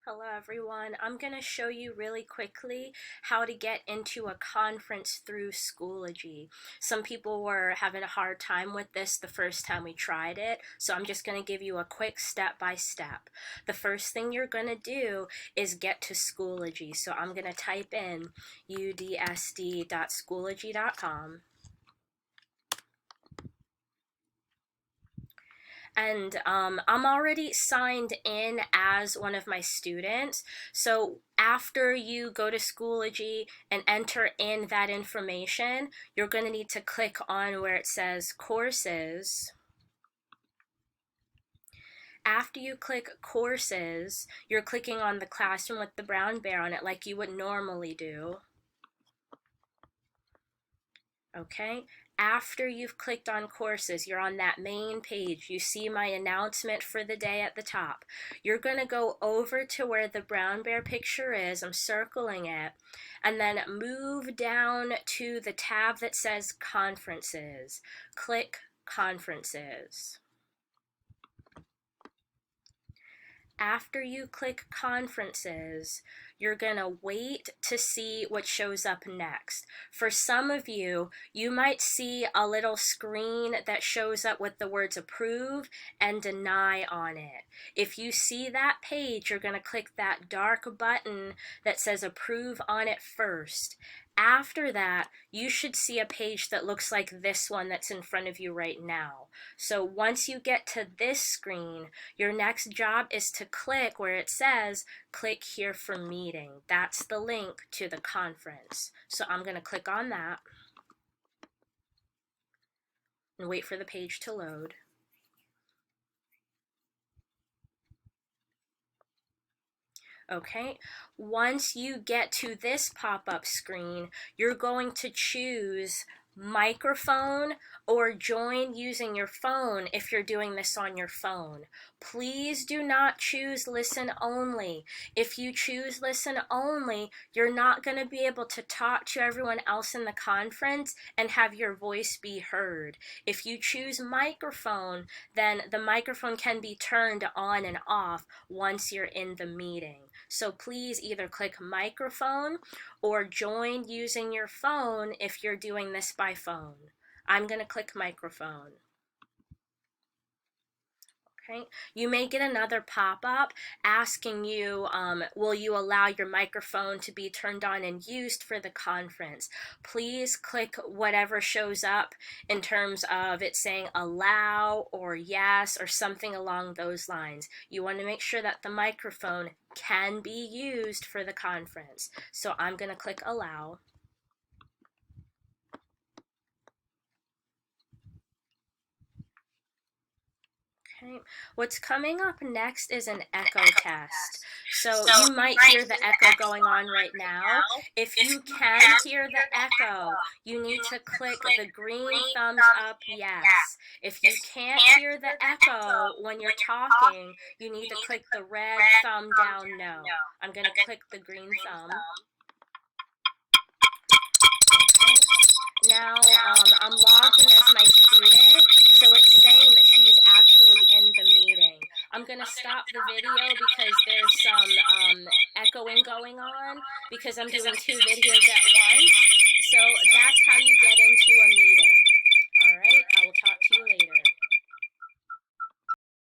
Hello everyone. I'm going to show you really quickly how to get into a conference through Schoology. Some people were having a hard time with this the first time we tried it, so I'm just going to give you a quick step-by-step. The first thing you're going to do is get to Schoology. So I'm going to type in udsd.schoology.com. And I'm already signed in as one of my students. So after you go to Schoology and enter in that information, you're going to need to click on where it says courses. After you click courses, you're clicking on the classroom with the brown bear on it like you would normally do. Okay, after you've clicked on courses, you're on that main page. You see my announcement for the day at the top. You're going to go over to where the brown bear picture is. I'm circling it. And then move down to the tab that says conferences. Click conferences. After you click conferences, you're going to wait to see what shows up next. For some of you, you might see a little screen that shows up with the words approve and deny on it. If you see that page, you're going to click that dark button that says approve on it first. After that, you should see a page that looks like this one that's in front of you right now. So once you get to this screen, your next job is to click where it says, click here for meeting. That's the link to the conference. So I'm going to click on that and wait for the page to load. Okay, once you get to this pop-up screen, you're going to choose microphone or join using your phone if you're doing this on your phone. Please do not choose listen only. If you choose listen only, you're not going to be able to talk to everyone else in the conference and have your voice be heard. If you choose microphone, then the microphone can be turned on and off once you're in the meeting. So please either click microphone or join using your phone if you're doing this by phone. I'm going to click microphone. Okay. You may get another pop-up asking you, will you allow your microphone to be turned on and used for the conference? Please click whatever shows up in terms of it saying allow or yes or something along those lines. You want to make sure that the microphone can be used for the conference. So I'm going to click allow. Okay. What's coming up next is an echo test. So you might hear the echo going on right now. If you can hear the echo, you need to click the green thumbs up yes. If you can't hear the echo when you're talking, you need to click the red thumb down no. I'm going to click the green thumb. Now I'm logged in as my student, so it's saying that she's actually in the meeting. I'm going to stop the video because there's some echoing going on because I'm doing two videos at once. So that's how you get into a meeting.